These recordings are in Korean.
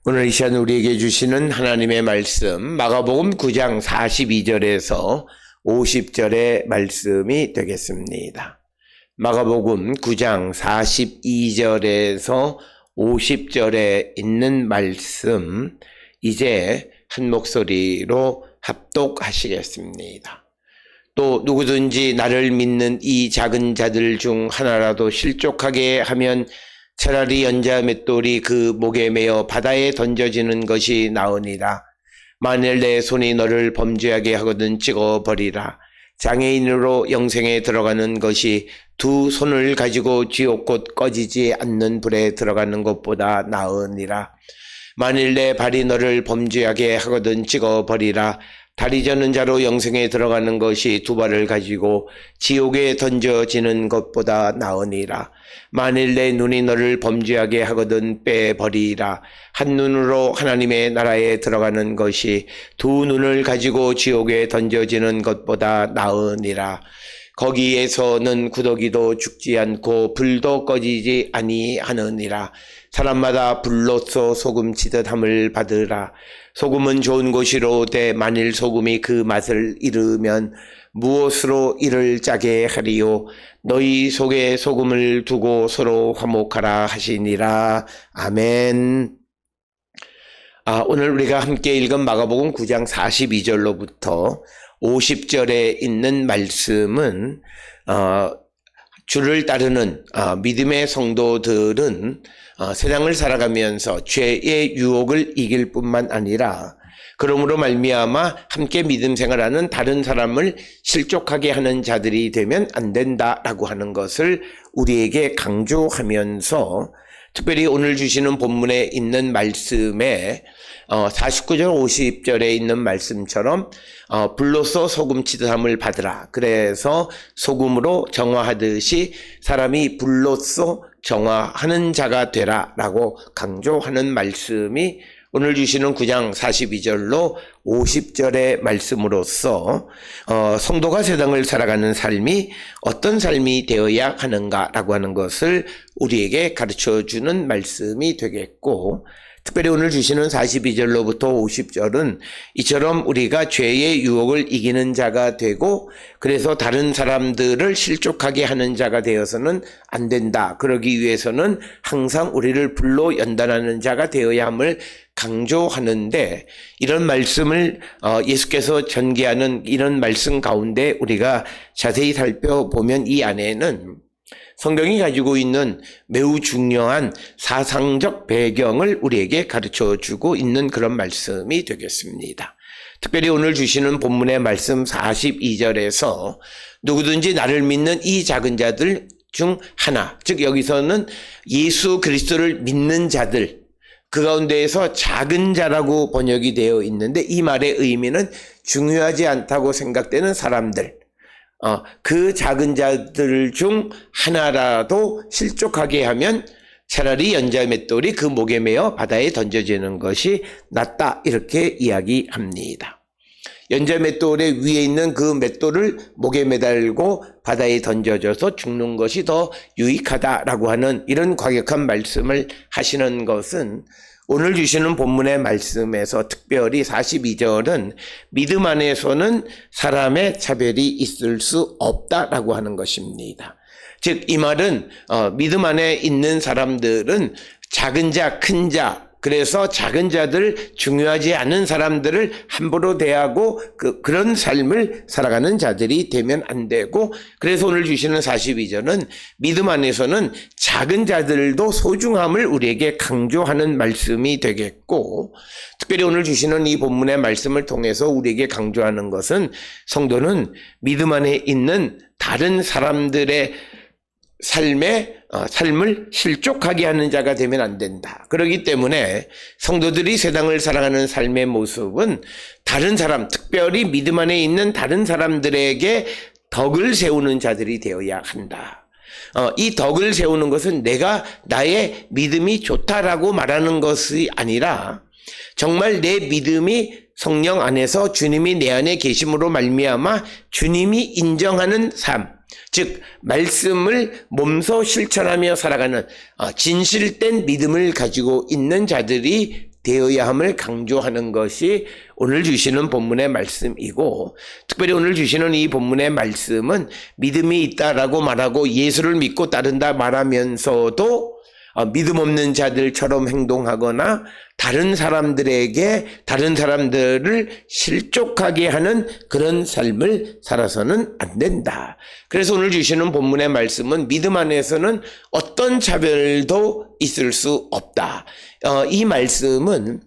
오늘 이 시간 우리에게 주시는 하나님의 말씀 마가복음 9장 42절에서 50절의 말씀이 되겠습니다. 마가복음 9장 42절에서 50절에 있는 말씀 이제 한 목소리로 합독하시겠습니다. 또 누구든지 나를 믿는 이 작은 자들 중 하나라도 실족하게 하면 차라리 연자 맷돌이 그 목에 매어 바다에 던져지는 것이 나으니라. 만일 내 손이 너를 범죄하게 하거든 찍어버리라. 장애인으로 영생에 들어가는 것이 두 손을 가지고 지옥 곧 꺼지지 않는 불에 들어가는 것보다 나으니라. 만일 내 발이 너를 범죄하게 하거든 찍어버리라. 다리 저는 자로 영생에 들어가는 것이 두 발을 가지고 지옥에 던져지는 것보다 나으니라. 만일 내 눈이 너를 범죄하게 하거든 빼버리라. 한 눈으로 하나님의 나라에 들어가는 것이 두 눈을 가지고 지옥에 던져지는 것보다 나으니라. 거기에서는 구더기도 죽지 않고 불도 꺼지지 아니하느니라. 사람마다 불로써 소금 치듯 함을 받으라. 소금은 좋은 것이로되 만일 소금이 그 맛을 잃으면 무엇으로 이를 짜게 하리요. 너희 속에 소금을 두고 서로 화목하라 하시니라. 아멘. 오늘 우리가 함께 읽은 마가복음 9장 42절로부터 50절에 있는 말씀은 주를 따르는 믿음의 성도들은 세상을 살아가면서 죄의 유혹을 이길 뿐만 아니라 그러므로 말미암아 함께 믿음 생활하는 다른 사람을 실족하게 하는 자들이 되면 안 된다라고 하는 것을 우리에게 강조하면서 특별히 오늘 주시는 본문에 있는 말씀에 49절 50절에 있는 말씀처럼 불로써 소금 치듯 함을 받으라. 그래서 소금으로 정화하듯이 사람이 불로써 정화하는 자가 되라 라고 강조하는 말씀이 오늘 주시는 9장 42절로 50절의 말씀으로서 성도가 세상을 살아가는 삶이 어떤 삶이 되어야 하는가라고 하는 것을 우리에게 가르쳐주는 말씀이 되겠고, 특별히 오늘 주시는 42절로부터 50절은 이처럼 우리가 죄의 유혹을 이기는 자가 되고 그래서 다른 사람들을 실족하게 하는 자가 되어서는 안 된다. 그러기 위해서는 항상 우리를 불로 연단하는 자가 되어야 함을 강조하는데, 이런 말씀을 예수께서 전개하는 이런 말씀 가운데 우리가 자세히 살펴보면 이 안에는 성경이 가지고 있는 매우 중요한 사상적 배경을 우리에게 가르쳐주고 있는 그런 말씀이 되겠습니다. 특별히 오늘 주시는 본문의 말씀 42절에서 누구든지 나를 믿는 이 작은 자들 중 하나, 즉 여기서는 예수 그리스도를 믿는 자들, 그 가운데에서 작은 자라고 번역이 되어 있는데 이 말의 의미는 중요하지 않다고 생각되는 사람들, 그 작은 자들 중 하나라도 실족하게 하면 차라리 연자 맷돌이 그 목에 매어 바다에 던져지는 것이 낫다, 이렇게 이야기합니다. 연자 맷돌의 위에 있는 그 맷돌을 목에 매달고 바다에 던져져서 죽는 것이 더 유익하다라고 하는 이런 과격한 말씀을 하시는 것은 오늘 주시는 본문의 말씀에서 특별히 42절은 믿음 안에서는 사람의 차별이 있을 수 없다라고 하는 것입니다. 즉 이 말은 믿음 안에 있는 사람들은 작은 자, 큰 자, 그래서 작은 자들, 중요하지 않은 사람들을 함부로 대하고 그런 삶을 살아가는 자들이 되면 안 되고, 그래서 오늘 주시는 42절은 믿음 안에서는 작은 자들도 소중함을 우리에게 강조하는 말씀이 되겠고, 특별히 오늘 주시는 이 본문의 말씀을 통해서 우리에게 강조하는 것은 성도는 믿음 안에 있는 다른 사람들의 삶을 실족하게 하는 자가 되면 안 된다. 그렇기 때문에 성도들이 세상을 살아가는 삶의 모습은 다른 사람, 특별히 믿음 안에 있는 다른 사람들에게 덕을 세우는 자들이 되어야 한다. 이 덕을 세우는 것은 내가 나의 믿음이 좋다라고 말하는 것이 아니라 정말 내 믿음이 성령 안에서 주님이 내 안에 계심으로 말미암아 주님이 인정하는 삶, 즉 말씀을 몸소 실천하며 살아가는 진실된 믿음을 가지고 있는 자들이 되어야 함을 강조하는 것이 오늘 주시는 본문의 말씀이고, 특별히 오늘 주시는 이 본문의 말씀은 믿음이 있다라고 말하고 예수를 믿고 따른다 말하면서도 믿음 없는 자들처럼 행동하거나 다른 사람들을 실족하게 하는 그런 삶을 살아서는 안 된다. 그래서 오늘 주시는 본문의 말씀은 믿음 안에서는 어떤 차별도 있을 수 없다. 이 말씀은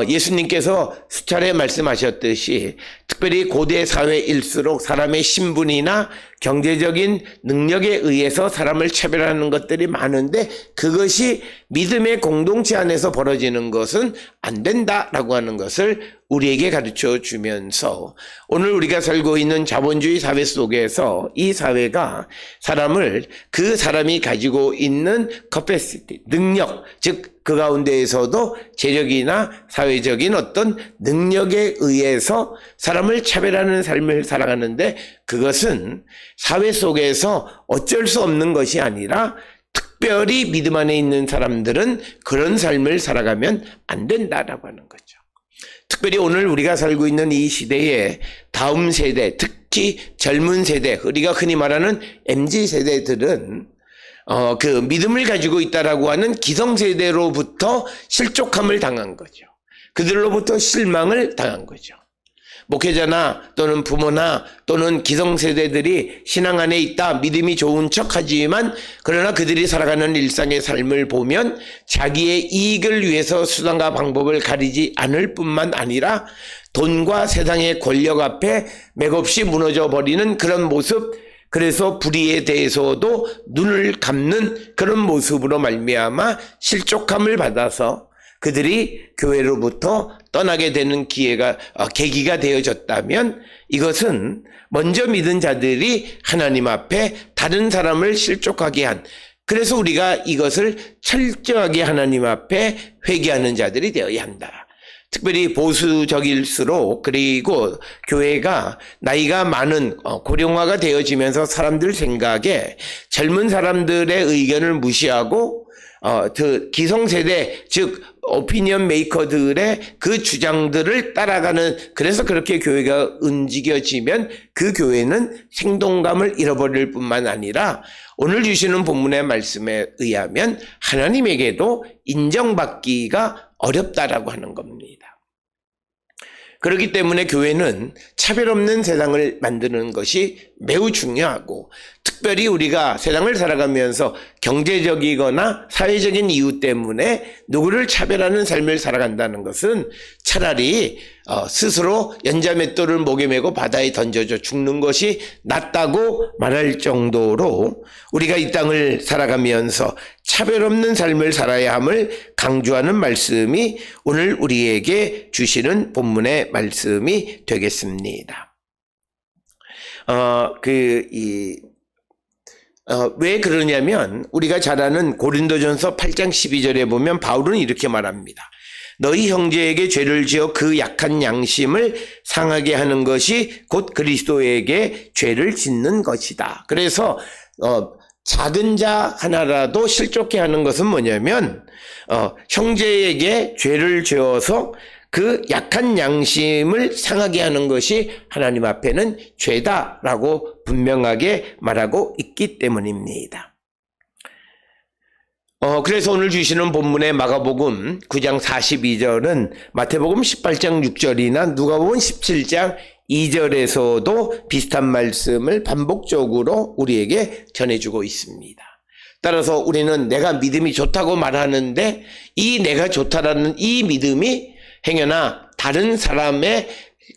예수님께서 수차례 말씀하셨듯이 특별히 고대 사회일수록 사람의 신분이나 경제적인 능력에 의해서 사람을 차별하는 것들이 많은데, 그것이 믿음의 공동체 안에서 벌어지는 것은 안 된다라고 하는 것을 우리에게 가르쳐 주면서, 오늘 우리가 살고 있는 자본주의 사회 속에서 이 사회가 사람을 그 사람이 가지고 있는 capacity, 능력, 즉 그 가운데에서도 재력이나 사회적인 어떤 능력에 의해서 사람을 차별하는 삶을 살아가는데, 그것은 사회 속에서 어쩔 수 없는 것이 아니라 특별히 믿음 안에 있는 사람들은 그런 삶을 살아가면 안 된다라고 하는 거죠. 특별히 오늘 우리가 살고 있는 이 시대에 다음 세대, 특히 젊은 세대, 우리가 흔히 말하는 MZ세대들은 그 믿음을 가지고 있다라고 하는 기성세대로부터 실족함을 당한 거죠. 그들로부터 실망을 당한 거죠. 목회자나 또는 부모나 또는 기성세대들이 신앙 안에 있다, 믿음이 좋은 척하지만 그러나 그들이 살아가는 일상의 삶을 보면 자기의 이익을 위해서 수단과 방법을 가리지 않을 뿐만 아니라 돈과 세상의 권력 앞에 맥없이 무너져 버리는 그런 모습, 그래서 불의에 대해서도 눈을 감는 그런 모습으로 말미암아 실족함을 받아서 그들이 교회로부터 떠나게 되는 계기가 되어졌다면, 이것은 먼저 믿은 자들이 하나님 앞에 다른 사람을 실족하게 한, 그래서 우리가 이것을 철저하게 하나님 앞에 회개하는 자들이 되어야 한다. 특별히 보수적일수록, 그리고 교회가 나이가 많은 고령화가 되어지면서 사람들 생각에 젊은 사람들의 의견을 무시하고 그 기성세대, 즉 오피니언 메이커들의 그 주장들을 따라가는, 그래서 그렇게 교회가 움직여지면 그 교회는 생동감을 잃어버릴 뿐만 아니라 오늘 주시는 본문의 말씀에 의하면 하나님에게도 인정받기가 어렵다라고 하는 겁니다. 그렇기 때문에 교회는 차별 없는 세상을 만드는 것이 매우 중요하고, 특별히 우리가 세상을 살아가면서 경제적이거나 사회적인 이유 때문에 누구를 차별하는 삶을 살아간다는 것은 차라리 스스로 연자맷돌을 목에 메고 바다에 던져져 죽는 것이 낫다고 말할 정도로 우리가 이 땅을 살아가면서 차별 없는 삶을 살아야 함을 강조하는 말씀이 오늘 우리에게 주시는 본문의 말씀이 되겠습니다. 왜 그러냐면 우리가 잘 아는 고린도전서 8장 12절에 보면 바울은 이렇게 말합니다. 너희 형제에게 죄를 지어 그 약한 양심을 상하게 하는 것이 곧 그리스도에게 죄를 짓는 것이다. 그래서 작은 자 하나라도 실족해 하는 것은 뭐냐면 형제에게 죄를 지어서 그 약한 양심을 상하게 하는 것이 하나님 앞에는 죄다라고 분명하게 말하고 있기 때문입니다. 그래서 오늘 주시는 본문의 마가복음 9장 42절은 마태복음 18장 6절이나 누가복음 17장 2절에서도 비슷한 말씀을 반복적으로 우리에게 전해주고 있습니다. 따라서 우리는 내가 믿음이 좋다고 말하는데 이 내가 좋다라는 이 믿음이 행여나 다른 사람의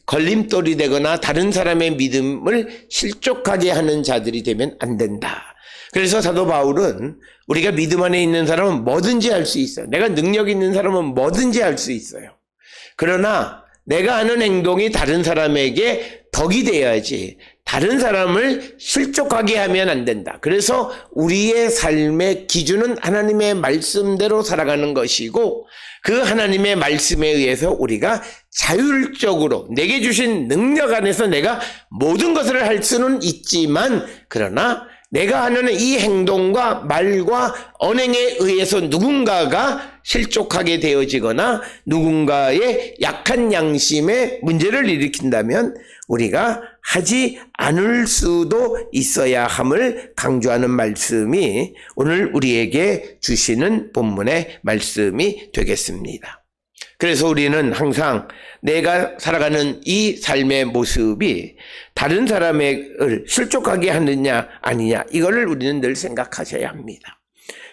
걸림돌이 되거나 다른 사람의 믿음을 실족하게 하는 자들이 되면 안 된다. 그래서 사도 바울은 우리가 믿음 안에 있는 사람은 뭐든지 할 수 있어요. 내가 능력 있는 사람은 뭐든지 할 수 있어요. 그러나 내가 하는 행동이 다른 사람에게 덕이 되어야지 다른 사람을 실족하게 하면 안 된다. 그래서 우리의 삶의 기준은 하나님의 말씀대로 살아가는 것이고 그 하나님의 말씀에 의해서 우리가 자율적으로 내게 주신 능력 안에서 내가 모든 것을 할 수는 있지만 그러나 내가 하는 이 행동과 말과 언행에 의해서 누군가가 실족하게 되어지거나 누군가의 약한 양심에 문제를 일으킨다면 우리가 하지 않을 수도 있어야 함을 강조하는 말씀이 오늘 우리에게 주시는 본문의 말씀이 되겠습니다. 그래서 우리는 항상 내가 살아가는 이 삶의 모습이 다른 사람을 실족하게 하느냐 아니냐 이거를 우리는 늘 생각하셔야 합니다.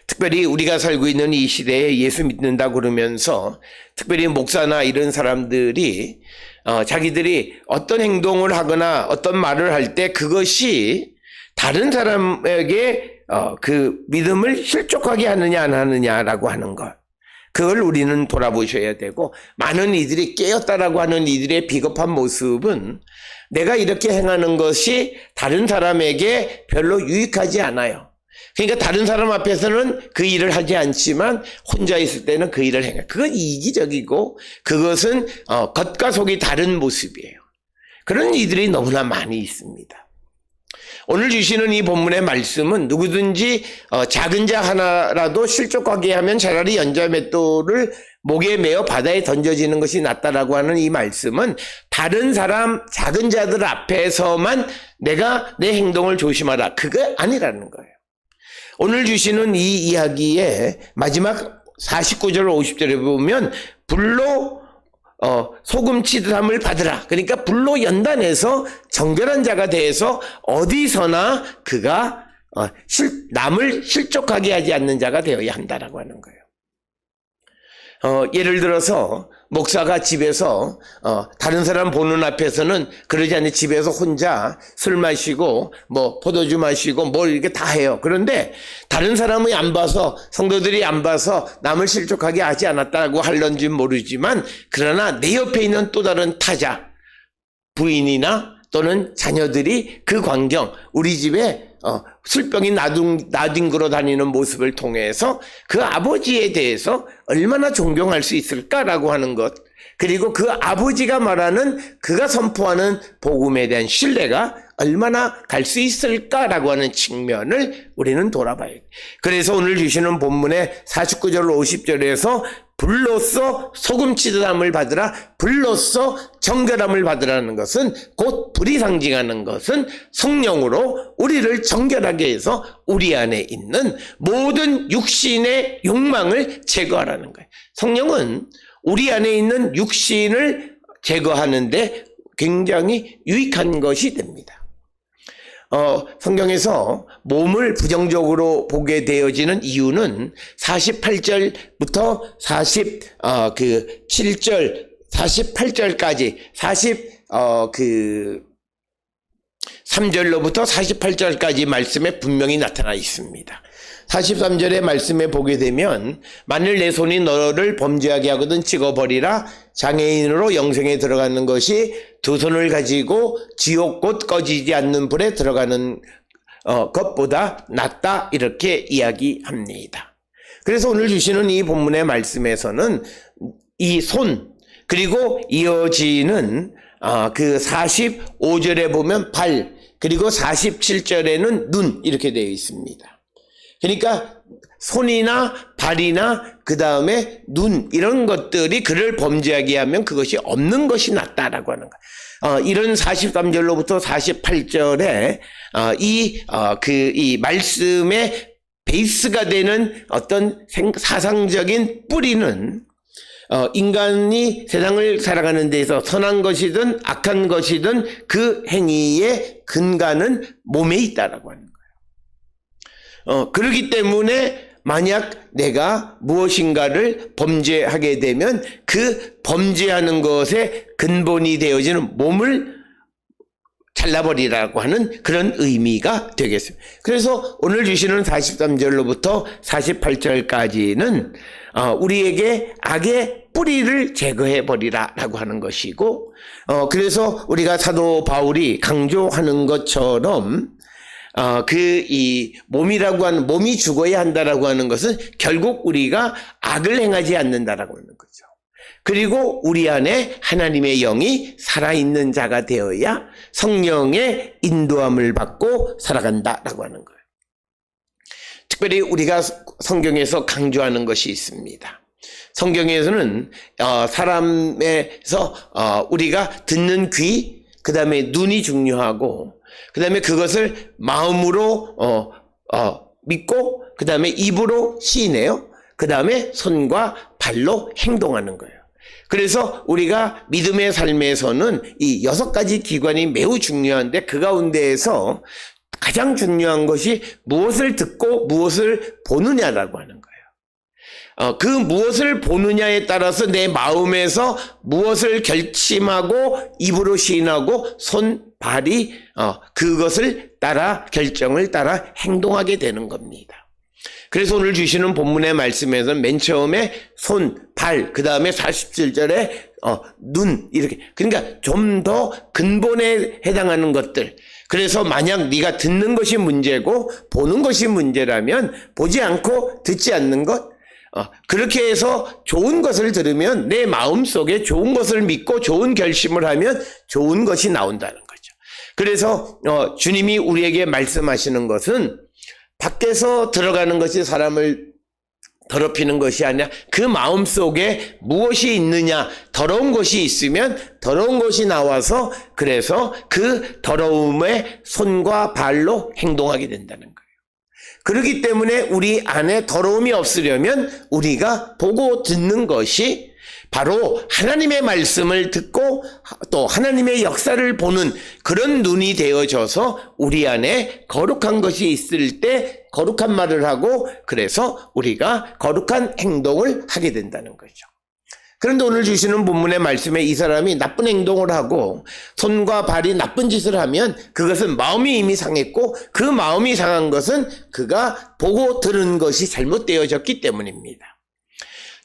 특별히 우리가 살고 있는 이 시대에 예수 믿는다 그러면서 특별히 목사나 이런 사람들이 자기들이 어떤 행동을 하거나 어떤 말을 할 때 그것이 다른 사람에게 그 믿음을 실족하게 하느냐 안 하느냐라고 하는 것, 그걸 우리는 돌아보셔야 되고, 많은 이들이 깨었다라고 하는 이들의 비겁한 모습은 내가 이렇게 행하는 것이 다른 사람에게 별로 유익하지 않아요. 그러니까 다른 사람 앞에서는 그 일을 하지 않지만 혼자 있을 때는 그 일을 행해요. 그건 이기적이고 그것은 겉과 속이 다른 모습이에요. 그런 이들이 너무나 많이 있습니다. 오늘 주시는 이 본문의 말씀은 누구든지 작은 자 하나라도 실족하게 하면 차라리 연자맷돌을 목에 매어 바다에 던져지는 것이 낫다라고 하는 이 말씀은 다른 사람 작은 자들 앞에서만 내가 내 행동을 조심하라, 그거 아니라는 거예요. 오늘 주시는 이 이야기의 마지막 49절 50절에 보면 불로 소금 치듯함을 받으라. 그러니까 불로 연단해서 정결한 자가 돼서 어디서나 그가 남을 실족하게 하지 않는 자가 되어야 한다라고 하는 거예요. 예를 들어서 목사가 집에서 다른 사람 보는 앞에서는 그러지 않는 집에서 혼자 술 마시고 뭐 포도주 마시고 뭘 이렇게 다 해요. 그런데 다른 사람이 안 봐서, 성도들이 안 봐서 남을 실족하게 하지 않았다고 할런지 모르지만, 그러나 내 옆에 있는 또 다른 타자, 부인이나 또는 자녀들이 그 광경, 우리 집에 술병이 나뒹굴어 다니는 모습을 통해서 그 아버지에 대해서 얼마나 존경할 수 있을까라고 하는 것, 그리고 그 아버지가 말하는, 그가 선포하는 복음에 대한 신뢰가 얼마나 갈 수 있을까라고 하는 측면을 우리는 돌아봐야 돼. 그래서 오늘 주시는 본문의 49절 50절에서 불로써 소금 치듯함을 받으라, 불로써 정결함을 받으라는 것은, 곧 불이 상징하는 것은 성령으로 우리를 정결하게 해서 우리 안에 있는 모든 육신의 욕망을 제거하라는 거예요. 성령은 우리 안에 있는 육신을 제거하는데 굉장히 유익한 것이 됩니다. 성경에서 몸을 부정적으로 보게 되어지는 이유는 48절부터 7절, 48절까지 3절로부터 48절까지 말씀에 분명히 나타나 있습니다. 43절의 말씀에 보게 되면, 만일 내 손이 너를 범죄하게 하거든 찍어버리라. 장애인으로 영생에 들어가는 것이 두 손을 가지고 지옥 곧 꺼지지 않는 불에 들어가는 것보다 낫다, 이렇게 이야기합니다. 그래서 오늘 주시는 이 본문의 말씀에서는 이 손, 그리고 이어지는 그 45절에 보면 발, 그리고 47절에는 눈, 이렇게 되어 있습니다. 그러니까 손이나 발이나 그 다음에 눈, 이런 것들이 그를 범죄하게 하면 그것이 없는 것이 낫다라고 하는 거예요. 이런 43절로부터 48절에 이 말씀의 베이스가 되는 어떤 사상적인 뿌리는, 인간이 세상을 살아가는 데에서 선한 것이든 악한 것이든 그 행위의 근간은 몸에 있다라고 하는 거예요. 그렇기 때문에 만약 내가 무엇인가를 범죄하게 되면 그 범죄하는 것의 근본이 되어지는 몸을 잘라버리라고 하는 그런 의미가 되겠습니다. 그래서 오늘 주시는 43절로부터 48절까지는 우리에게 악의 뿌리를 제거해버리라라고 하는 것이고, 그래서 우리가 사도 바울이 강조하는 것처럼 이 몸이라고 하는, 몸이 죽어야 한다라고 하는 것은 결국 우리가 악을 행하지 않는다라고 하는 거죠. 그리고 우리 안에 하나님의 영이 살아있는 자가 되어야 성령의 인도함을 받고 살아간다라고 하는 거예요. 특별히 우리가 성경에서 강조하는 것이 있습니다. 성경에서는 사람에서 우리가 듣는 귀, 그 다음에 눈이 중요하고, 그 다음에 그것을 마음으로 믿고, 그 다음에 입으로 시인해요. 그 다음에 손과 발로 행동하는 거예요. 그래서 우리가 믿음의 삶에서는 이 6가지 기관이 매우 중요한데, 그 가운데에서 가장 중요한 것이 무엇을 듣고 무엇을 보느냐라고 하는 거예요. 그 무엇을 보느냐에 따라서 내 마음에서 무엇을 결심하고 입으로 시인하고 손, 발이 그것을 따라 결정을 따라 행동하게 되는 겁니다. 그래서 오늘 주시는 본문의 말씀에서는 맨 처음에 손, 발, 그 다음에 47절에 눈 이렇게, 그러니까 좀 더 근본에 해당하는 것들. 그래서 만약 네가 듣는 것이 문제고 보는 것이 문제라면 보지 않고 듣지 않는 것, 그렇게 해서 좋은 것을 들으면 내 마음속에 좋은 것을 믿고 좋은 결심을 하면 좋은 것이 나온다는 거죠. 그래서 주님이 우리에게 말씀하시는 것은 밖에서 들어가는 것이 사람을 더럽히는 것이 아니라 그 마음속에 무엇이 있느냐, 더러운 것이 있으면 더러운 것이 나와서 그래서 그 더러움에 손과 발로 행동하게 된다는 거예요. 그렇기 때문에 우리 안에 더러움이 없으려면 우리가 보고 듣는 것이 바로 하나님의 말씀을 듣고 또 하나님의 역사를 보는 그런 눈이 되어져서 우리 안에 거룩한 것이 있을 때 거룩한 말을 하고 그래서 우리가 거룩한 행동을 하게 된다는 거죠. 그런데 오늘 주시는 본문의 말씀에 이 사람이 나쁜 행동을 하고 손과 발이 나쁜 짓을 하면 그것은 마음이 이미 상했고 그 마음이 상한 것은 그가 보고 들은 것이 잘못되어졌기 때문입니다.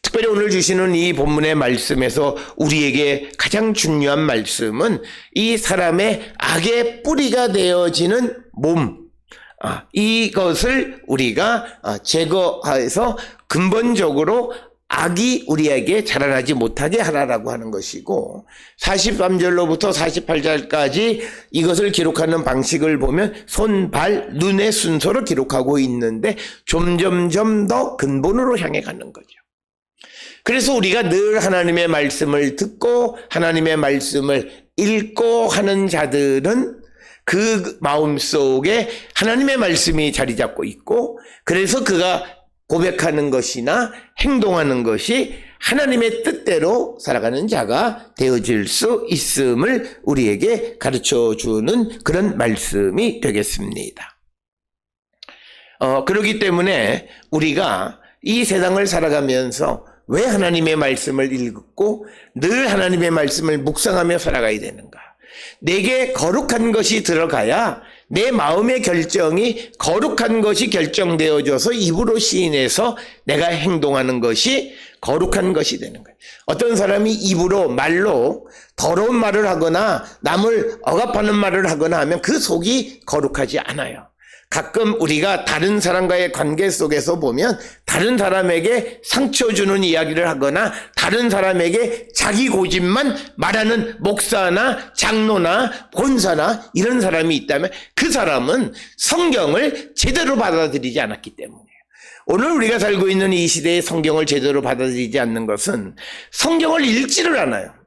특별히 오늘 주시는 이 본문의 말씀에서 우리에게 가장 중요한 말씀은 이 사람의 악의 뿌리가 되어지는 몸, 이것을 우리가 제거해서 근본적으로 악이 우리에게 자라나지 못하게 하라라고 하는 것이고 43절로부터 48절까지 이것을 기록하는 방식을 보면 손, 발, 눈의 순서로 기록하고 있는데 점점점 더 근본으로 향해 가는 거죠. 그래서 우리가 늘 하나님의 말씀을 듣고 하나님의 말씀을 읽고 하는 자들은 그 마음속에 하나님의 말씀이 자리 잡고 있고 그래서 그가 고백하는 것이나 행동하는 것이 하나님의 뜻대로 살아가는 자가 되어질 수 있음을 우리에게 가르쳐주는 그런 말씀이 되겠습니다. 그렇기 때문에 우리가 이 세상을 살아가면서 왜 하나님의 말씀을 읽고 늘 하나님의 말씀을 묵상하며 살아가야 되는가? 내게 거룩한 것이 들어가야 내 마음의 결정이 거룩한 것이 결정되어져서 입으로 시인해서 내가 행동하는 것이 거룩한 것이 되는 거예요. 어떤 사람이 입으로 말로 더러운 말을 하거나 남을 억압하는 말을 하거나 하면 그 속이 거룩하지 않아요. 가끔 우리가 다른 사람과의 관계 속에서 보면 다른 사람에게 상처 주는 이야기를 하거나 다른 사람에게 자기 고집만 말하는 목사나 장로나 권사나 이런 사람이 있다면 그 사람은 성경을 제대로 받아들이지 않았기 때문이에요. 오늘 우리가 살고 있는 이 시대에 성경을 제대로 받아들이지 않는 것은 성경을 읽지를 않아요.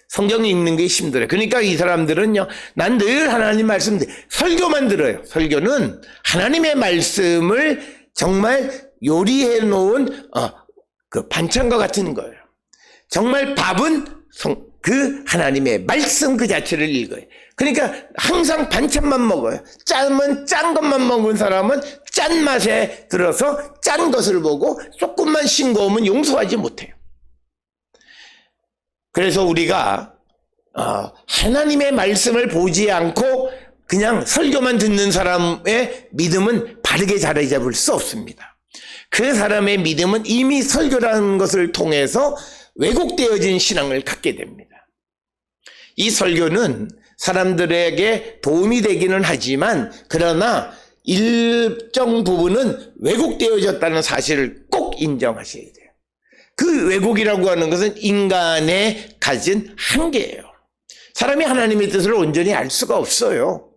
성경 읽는 게 힘들어요. 그러니까 이 사람들은요, 난 늘 하나님 말씀, 설교만 들어요. 설교는 하나님의 말씀을 정말 요리해 놓은 그 반찬과 같은 거예요. 정말 밥은 그 하나님의 말씀 그 자체를 읽어요. 그러니까 항상 반찬만 먹어요. 짜면 짠 것만 먹은 사람은 짠 맛에 들어서 짠 것을 보고 조금만 싱거우면 용서하지 못해요. 그래서 우리가 하나님의 말씀을 보지 않고 그냥 설교만 듣는 사람의 믿음은 바르게 자리 잡을 수 없습니다. 그 사람의 믿음은 이미 설교라는 것을 통해서 왜곡되어진 신앙을 갖게 됩니다. 이 설교는 사람들에게 도움이 되기는 하지만 그러나 일정 부분은 왜곡되어졌다는 사실을 꼭 인정하셔야 돼요. 그 왜곡이라고 하는 것은 인간의 가진 한계예요. 사람이 하나님의 뜻을 온전히 알 수가 없어요.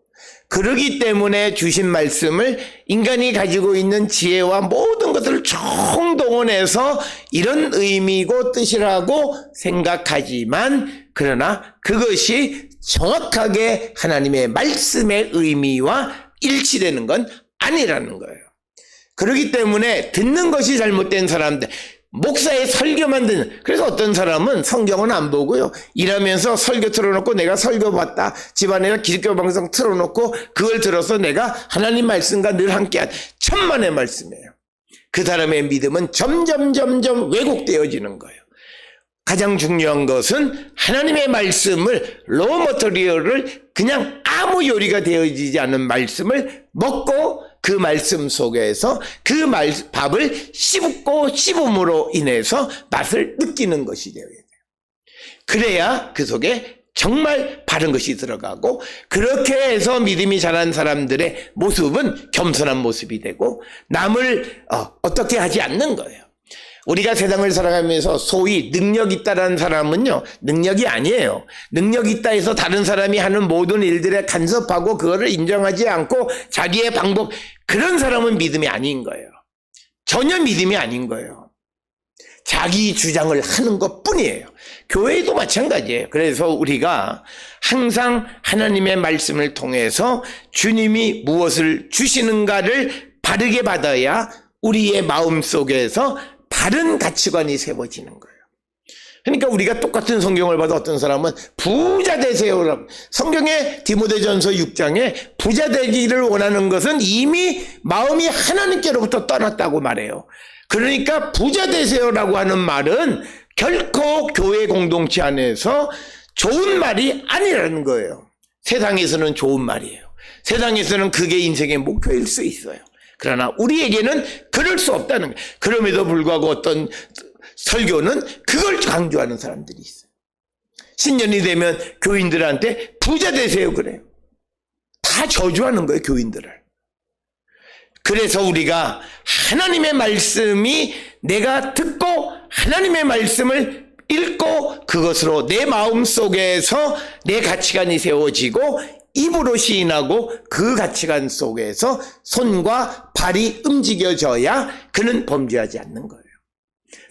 그러기 때문에 주신 말씀을 인간이 가지고 있는 지혜와 모든 것을 총동원해서 이런 의미고 뜻이라고 생각하지만, 그러나 그것이 정확하게 하나님의 말씀의 의미와 일치되는 건 아니라는 거예요. 그렇기 때문에 듣는 것이 잘못된 사람들, 목사의 설교만 듣는, 그래서 어떤 사람은 성경은 안 보고요, 일하면서 설교 틀어놓고 내가 설교 봤다, 집안에서 기독교 방송 틀어놓고 그걸 들어서 내가 하나님 말씀과 늘 함께한 천만의 말씀이에요. 그 사람의 믿음은 점점 왜곡되어지는 거예요. 가장 중요한 것은 하나님의 말씀을 로머터리얼을 그냥 아무 요리가 되어지지 않은 말씀을 먹고 그 말씀 속에서 그 밥을 씹음으로 인해서 맛을 느끼는 것이 되어야 돼요. 그래야 그 속에 정말 바른 것이 들어가고, 그렇게 해서 믿음이 자란 사람들의 모습은 겸손한 모습이 되고 남을 어떻게 하지 않는 거예요. 우리가 세상을 살아가면서 소위 능력 있다라는 사람은요, 능력이 아니에요. 능력 있다 해서 다른 사람이 하는 모든 일들에 간섭하고 그거를 인정하지 않고 자기의 방법, 그런 사람은 믿음이 아닌 거예요. 전혀 믿음이 아닌 거예요. 자기 주장을 하는 것 뿐이에요. 교회도 마찬가지예요. 그래서 우리가 항상 하나님의 말씀을 통해서 주님이 무엇을 주시는가를 바르게 받아야 우리의 마음 속에서 다른 가치관이 세워지는 거예요. 그러니까 우리가 똑같은 성경을 봐도 어떤 사람은 부자 되세요. 성경의 디모데전서 6장에 부자 되기를 원하는 것은 이미 마음이 하나님께로부터 떠났다고 말해요. 그러니까 부자 되세요라고 하는 말은 결코 교회 공동체 안에서 좋은 말이 아니라는 거예요. 세상에서는 좋은 말이에요. 세상에서는 그게 인생의 목표일 수 있어요. 그러나 우리에게는 그럴 수 없다는 거예요. 그럼에도 불구하고 어떤 설교는 그걸 강조하는 사람들이 있어요. 신년이 되면 교인들한테 부자 되세요 그래요. 다 저주하는 거예요, 교인들을. 그래서 우리가 하나님의 말씀이, 내가 듣고 하나님의 말씀을 읽고 그것으로 내 마음 속에서 내 가치관이 세워지고 입으로 시인하고 그 가치관 속에서 손과 발이 움직여져야 그는 범죄하지 않는 거예요.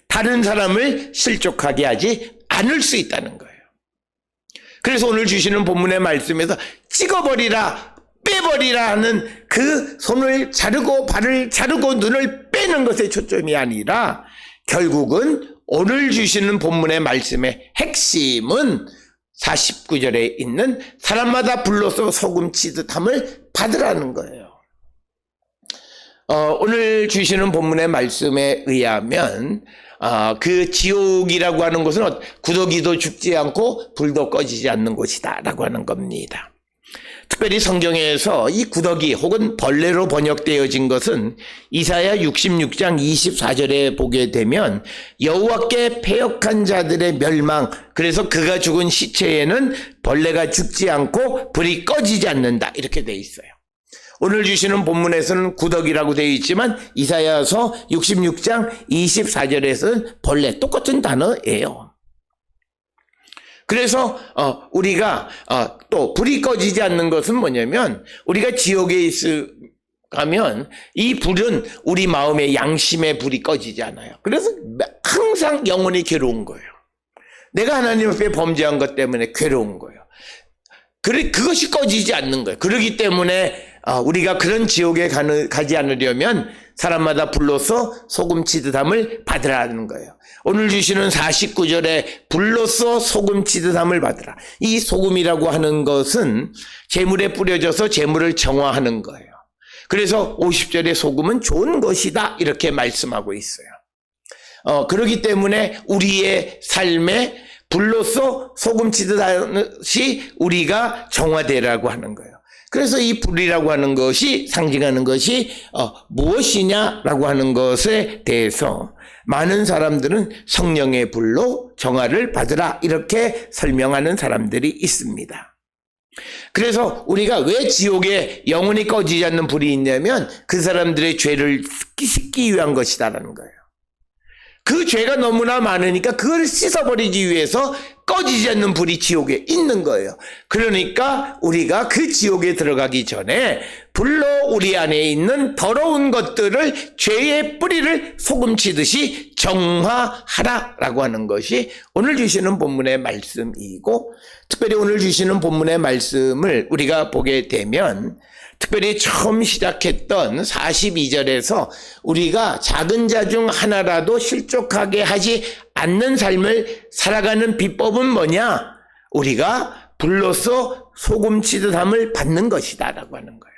다른 사람을 실족하게 하지 않을 수 있다는 거예요. 그래서 오늘 주시는 본문의 말씀에서 찍어버리라, 빼버리라 하는 그 손을 자르고 발을 자르고 눈을 빼는 것에 초점이 아니라, 결국은 오늘 주시는 본문의 말씀의 핵심은 49절에 있는 사람마다 불로서 소금 치듯 함을 받으라는 거예요. 오늘 주시는 본문의 말씀에 의하면 그 지옥이라고 하는 것은 구더기도 죽지 않고 불도 꺼지지 않는 곳이다 라고 하는 겁니다. 특별히 성경에서 이 구더기 혹은 벌레로 번역되어진 것은 이사야 66장 24절에 보게 되면 여호와께 패역한 자들의 멸망, 그래서 그가 죽은 시체에는 벌레가 죽지 않고 불이 꺼지지 않는다 이렇게 돼 있어요. 오늘 주시는 본문에서는 구더기라고 되어 있지만 이사야서 66장 24절에서는 벌레, 똑같은 단어예요. 그래서 우리가 또 불이 꺼지지 않는 것은 뭐냐면, 우리가 지옥에 가면 이 불은 우리 마음의 양심의 불이 꺼지지 않아요. 그래서 항상 영원히 괴로운 거예요. 내가 하나님 앞에 범죄한 것 때문에 괴로운 거예요. 그것이 꺼지지 않는 거예요. 그렇기 때문에 우리가 그런 지옥에 가지 않으려면 사람마다 불로서 소금 치듯 함을 받으라는 거예요. 오늘 주시는 49절에 불로서 소금 치듯 함을 받으라. 이 소금이라고 하는 것은 재물에 뿌려져서 재물을 정화하는 거예요. 그래서 50절에 소금은 좋은 것이다 이렇게 말씀하고 있어요. 그렇기 때문에 우리의 삶에 불로서 소금 치듯 하듯이 우리가 정화되라고 하는 거예요. 그래서 이 불이라고 하는 것이 상징하는 것이 무엇이냐라고 하는 것에 대해서 많은 사람들은 성령의 불로 정화를 받으라 이렇게 설명하는 사람들이 있습니다. 그래서 우리가 왜 지옥에 영원히 꺼지지 않는 불이 있냐면 그 사람들의 죄를 씻기 위한 것이다라는 거예요. 그 죄가 너무나 많으니까 그걸 씻어버리기 위해서 꺼지지 않는 불이 지옥에 있는 거예요. 그러니까 우리가 그 지옥에 들어가기 전에 불로 우리 안에 있는 더러운 것들을, 죄의 뿌리를 소금치듯이 정화하라라고 하는 것이 오늘 주시는 본문의 말씀이고, 특별히 오늘 주시는 본문의 말씀을 우리가 보게 되면 특별히 처음 시작했던 42절에서 우리가 작은 자 중 하나라도 실족하게 하지 않는 삶을 살아가는 비법은 뭐냐? 우리가 불로써 소금치듯 함을 받는 것이다 라고 하는 거예요.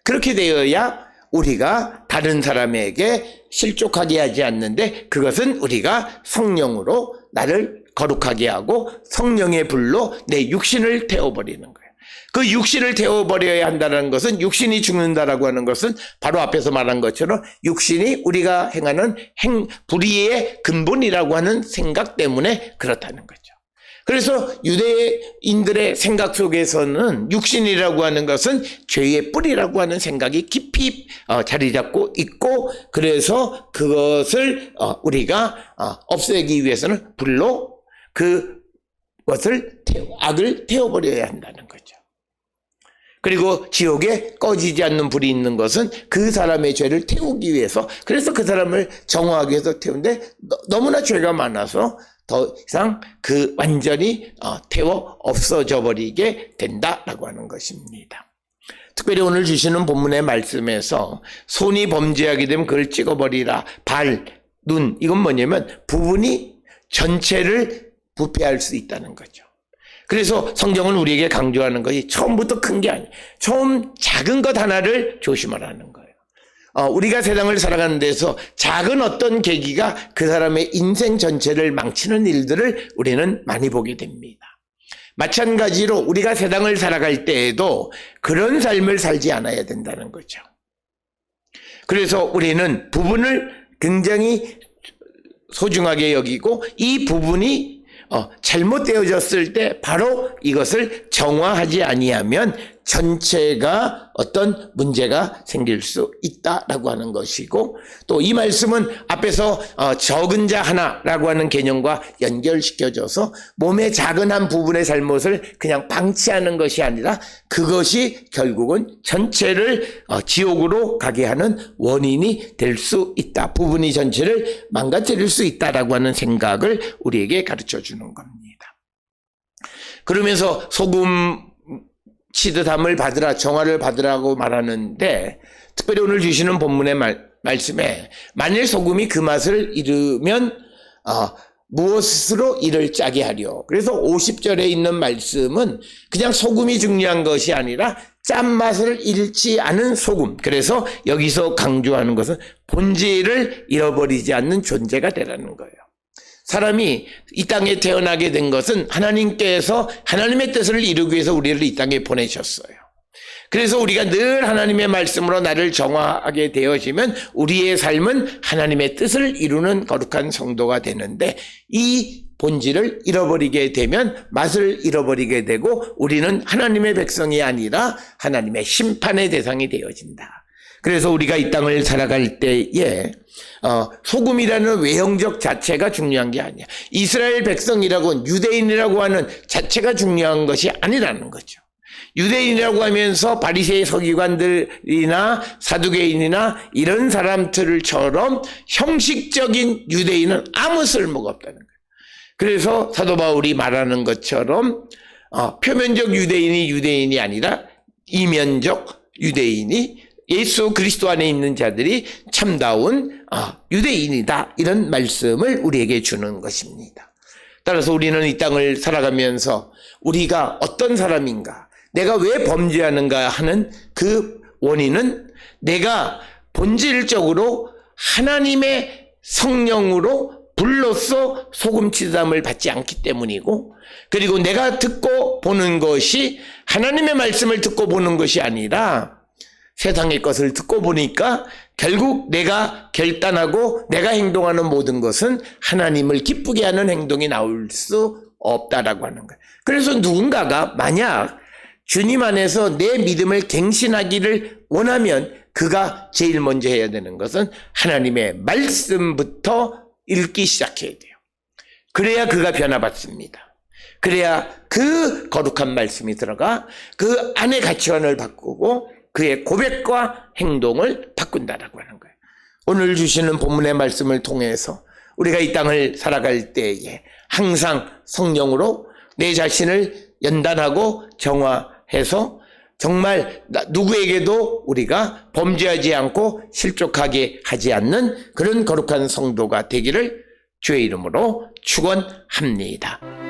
그렇게 되어야 우리가 다른 사람에게 실족하게 하지 않는데, 그것은 우리가 성령으로 나를 거룩하게 하고 성령의 불로 내 육신을 태워버리는 거예요. 그 육신을 태워버려야 한다는 것은, 육신이 죽는다라고 하는 것은 바로 앞에서 말한 것처럼 육신이 우리가 행하는 불의의 근본이라고 하는 생각 때문에 그렇다는 거죠. 그래서 유대인들의 생각 속에서는 육신이라고 하는 것은 죄의 뿌리라고 하는 생각이 깊이 자리 잡고 있고, 그래서 그것을 우리가 없애기 위해서는 불로 그것을 악을 태워버려야 한다는 거죠. 그리고 지옥에 꺼지지 않는 불이 있는 것은 그 사람의 죄를 태우기 위해서, 그래서 그 사람을 정화하기 위해서 태우는데, 너무나 죄가 많아서 더 이상 완전히 태워 없어져 버리게 된다라고 하는 것입니다. 특별히 오늘 주시는 본문의 말씀에서 손이 범죄하게 되면 그걸 찍어버리라, 발, 눈, 이건 뭐냐면 부분이 전체를 부패할 수 있다는 거죠. 그래서 성경은 우리에게 강조하는 것이 처음부터 큰 게 아니에요. 처음 작은 것 하나를 조심하라는 거예요. 우리가 세상을 살아가는 데서 작은 어떤 계기가 그 사람의 인생 전체를 망치는 일들을 우리는 많이 보게 됩니다. 마찬가지로 우리가 세상을 살아갈 때에도 그런 삶을 살지 않아야 된다는 거죠. 그래서 우리는 부분을 굉장히 소중하게 여기고, 이 부분이 잘못되어졌을 때 바로 이것을 정화하지 아니하면 전체가 어떤 문제가 생길 수 있다라고 하는 것이고, 또 이 말씀은 앞에서 적은 자 하나라고 하는 개념과 연결시켜져서 몸의 작은 한 부분의 잘못을 그냥 방치하는 것이 아니라 그것이 결국은 전체를 지옥으로 가게 하는 원인이 될 수 있다. 부분이 전체를 망가뜨릴 수 있다라고 하는 생각을 우리에게 가르쳐 주는 겁니다. 그러면서 소금 치듯함을 받으라, 정화를 받으라고 말하는데, 특별히 오늘 주시는 본문의 말씀에 만일 소금이 그 맛을 잃으면 무엇으로 이를 짜게 하려. 그래서 50절에 있는 말씀은 그냥 소금이 중요한 것이 아니라 짠맛을 잃지 않은 소금. 그래서 여기서 강조하는 것은 본질을 잃어버리지 않는 존재가 되라는 거예요. 사람이 이 땅에 태어나게 된 것은 하나님께서 하나님의 뜻을 이루기 위해서 우리를 이 땅에 보내셨어요. 그래서 우리가 늘 하나님의 말씀으로 나를 정화하게 되어지면 우리의 삶은 하나님의 뜻을 이루는 거룩한 성도가 되는데, 이 본질을 잃어버리게 되면 맛을 잃어버리게 되고 우리는 하나님의 백성이 아니라 하나님의 심판의 대상이 되어진다. 그래서 우리가 이 땅을 살아갈 때에 소금이라는 외형적 자체가 중요한 게 아니야. 이스라엘 백성이라고, 유대인이라고 하는 자체가 중요한 것이 아니라는 거죠. 유대인이라고 하면서 바리새의 서기관들이나 사두개인이나 이런 사람들처럼 형식적인 유대인은 아무 쓸모가 없다는 거예요. 그래서 사도 바울이 말하는 것처럼 표면적 유대인이 유대인이 아니라 이면적 유대인이, 예수 그리스도 안에 있는 자들이 참다운 유대인이다, 이런 말씀을 우리에게 주는 것입니다. 따라서 우리는 이 땅을 살아가면서 우리가 어떤 사람인가, 내가 왜 범죄하는가 하는 그 원인은 내가 본질적으로 하나님의 성령으로 불로써 소금치듯함을 받지 않기 때문이고, 그리고 내가 듣고 보는 것이 하나님의 말씀을 듣고 보는 것이 아니라 세상의 것을 듣고 보니까 결국 내가 결단하고 내가 행동하는 모든 것은 하나님을 기쁘게 하는 행동이 나올 수 없다라고 하는 거예요. 그래서 누군가가 만약 주님 안에서 내 믿음을 갱신하기를 원하면 그가 제일 먼저 해야 되는 것은 하나님의 말씀부터 읽기 시작해야 돼요. 그래야 그가 변화받습니다. 그래야 그 거룩한 말씀이 들어가 그 안의 가치관을 바꾸고 그의 고백과 행동을 바꾼다라고 하는 거예요. 오늘 주시는 본문의 말씀을 통해서 우리가 이 땅을 살아갈 때에 항상 성령으로 내 자신을 연단하고 정화해서 정말 누구에게도 우리가 범죄하지 않고 실족하게 하지 않는 그런 거룩한 성도가 되기를 주의 이름으로 축원합니다.